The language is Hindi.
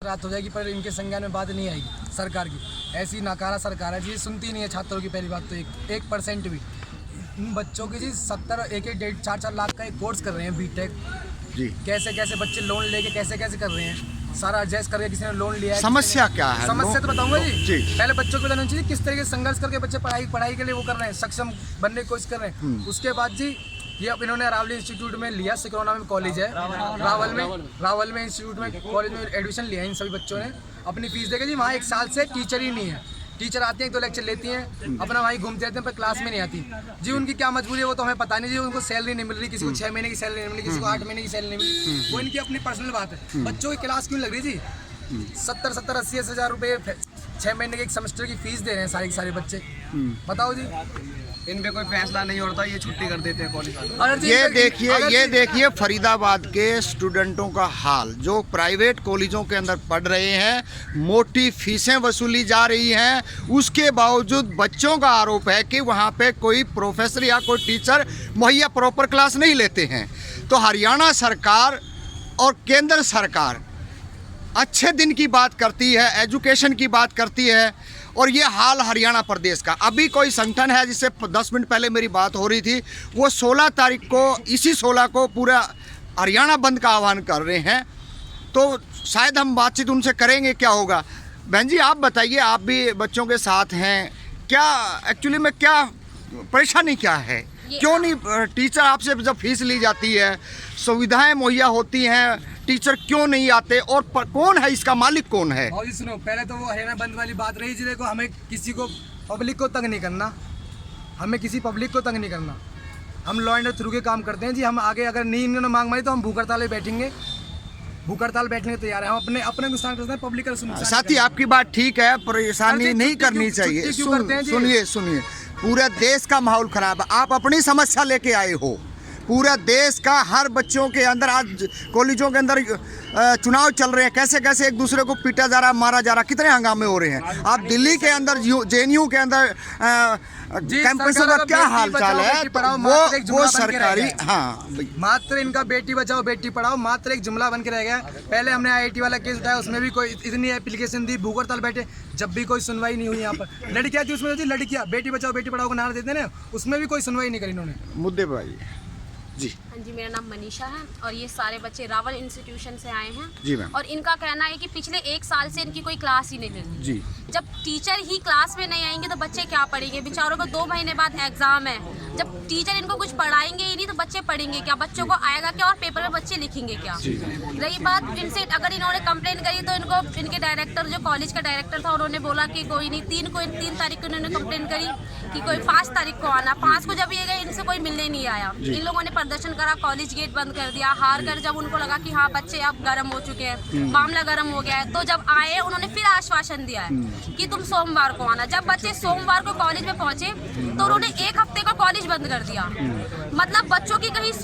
रात हो जाएगी पर इनके संज्ञान में बात नहीं आएगी सरकार की। ऐसी नाकारा सरकार है जी, सुनती नहीं है छात्रों की। पहली बात तो 1% भी इन बच्चों की जी 70 1-1 4-4 लाख का एक कोर्स कर रहे हैं बीटेक जी। कैसे कैसे बच्चे लोन लेके कैसे कैसे कर रहे हैं, सारा एडजस्ट करके किसी ने लोन लिया है। समस्या क्या है? समस्या तो बताऊंगा जी। जी। पहले बच्चों को बताना चाहिए किस तरीके से संघर्ष करके बच्चे पढ़ाई के लिए वो कर रहे हैं, सक्षम बनने की कोशिश कर रहे हैं। उसके बाद जी ये अब इन्होंने रावली इंस्टीट्यूट में लिया, सिकरौना में कॉलेज है, रावल में इंस्टीट्यूट में कॉलेज में एडमिशन लिया इन सभी बच्चों ने। अपनी फीस देके जी वहाँ 1 साल से टीचर ही नहीं है। टीचर आते हैं 2 लेक्चर लेती हैं, अपना वहीं घूमते रहते हैं, पर क्लास में नहीं आती जी। उनकी क्या मजबूरी है वो तो हमें पता नहीं जी। उनको सैलरी नहीं मिल रही, किसी को 6 महीने की सैलरी नहीं मिल रही, किसी को 8 महीने की सैलरी नहीं मिल रही। वो इनकी अपनी पर्सनल बात है। बच्चों की क्लास क्यों लग रही जी? 70-80 हज़ार रुपये 6 महीने के एक सेमेस्टर की फीस दे रहे हैं सारे के सारे बच्चे। बताओ जी, इन पे कोई फैसला नहीं होता, ये छुट्टी कर देते हैं कॉलेज वाले। ये देखिए फरीदाबाद के स्टूडेंटों का हाल, जो प्राइवेट कॉलेजों के अंदर पढ़ रहे हैं, मोटी फीसें वसूली जा रही हैं, उसके बावजूद बच्चों का आरोप है कि वहाँ पे कोई प्रोफेसर या कोई टीचर मुहैया प्रॉपर क्लास नहीं लेते हैं। तो हरियाणा सरकार और केंद्र सरकार अच्छे दिन की बात करती है, एजुकेशन की बात करती है, और ये हाल हरियाणा प्रदेश का। अभी कोई संगठन है जिससे 10 मिनट पहले मेरी बात हो रही थी, वो 16 तारीख को, इसी 16 को पूरा हरियाणा बंद का आह्वान कर रहे हैं। तो शायद हम बातचीत उनसे करेंगे, क्या होगा। बहन जी आप बताइए, आप भी बच्चों के साथ हैं, क्या एक्चुअली में क्या परेशानी क्या है? क्यों नहीं टीचर आपसे जब फीस ली जाती है, सुविधाएं मुहैया होती हैं, टीचर क्यों नहीं आते, और कौन है इसका मालिक, कौन है? और सुनो, पहले तो वो हरियाणा बंद वाली बात रही जी। देखो, हमें किसी को पब्लिक को तंग नहीं करना, हमें किसी पब्लिक को तंग नहीं करना। हम लॉ एंड थ्रू के काम करते हैं जी। हम आगे अगर नहीं इन्होंने मांग मारी तो हम भूख हड़ताल पे बैठेंगे, भूख हड़ताल बैठने तैयार है। हम अपने नुकसान करते हैं, पब्लिक का। साथी आपकी बात ठीक है, परेशानी नहीं करनी चाहिए। सुनिए, पूरे देश का माहौल खराब है, आप अपनी समस्या लेके आए हो। पूरा देश का हर बच्चों के अंदर, आज कॉलेजों के अंदर चुनाव चल रहे हैं, कैसे कैसे एक दूसरे को पीटा जा रहा, मारा जा रहा, कितने हंगामे हो रहे हैं। आप दिल्ली के अंदर JNU के अंदर कैंपस का क्या हाल चाल है? वो सरकारी, हाँ, मात्र इनका बेटी बचाओ बेटी पढ़ाओ मात्र एक जुमला बन के रह गया। पहले हमने IIT वाला केस उठाया, उसमें भी कोई इतनी एप्लीकेशन दी, भूख हड़ताल बैठे, जब भी कोई सुनवाई नहीं हुई। यहाँ पर लड़कियां थी, उसमें जी लड़कियां बेटी बचाओ बेटी पढ़ाओ का नारा देते हैं ना, उसमें भी कोई सुनवाई नहीं करी इन्होंने। मुद्दे पर आइए जी। हाँ जी, मेरा नाम मनीषा है और ये सारे बच्चे रावल इंस्टीट्यूशन से आए हैं जी मैम। और इनका कहना है कि पिछले 1 साल से इनकी कोई क्लास ही नहीं ले रही जी। जब टीचर ही क्लास में नहीं आएंगे तो बच्चे क्या पढ़ेंगे? बेचारों को 2 महीने बाद एग्जाम है। जब टीचर इनको कुछ पढ़ाएंगे ही नहीं तो बच्चे पढ़ेंगे क्या? बच्चों को आएगा क्या और पेपर में बच्चे लिखेंगे क्या? रही बात इनसे, अगर इन्होंने कंप्लेन करी तो इनको इनके डायरेक्टर, जो कॉलेज का डायरेक्टर था, उन्होंने बोला कि कोई नहीं, 3 तारीख को इन्होंने कंप्लेन करी कि कोई 5 तारीख को आना। 5 को जब ये गए, इनसे कोई मिलने नहीं आया। इन लोगों ने प्रदर्शन करा, कॉलेज गेट बंद कर दिया। हार कर जब उनको लगा कि हाँ बच्चे अब गर्म हो चुके हैं, मामला गर्म हो गया है, तो जब आए उन्होंने फिर आश्वासन दिया है कि तुम सोमवार को आना। जब बच्चे सोमवार को कॉलेज में पहुंचे तो उन्होंने 1 हफ्ते का कॉलेज बंद कर दिया। मतलब बच्चों की कहीं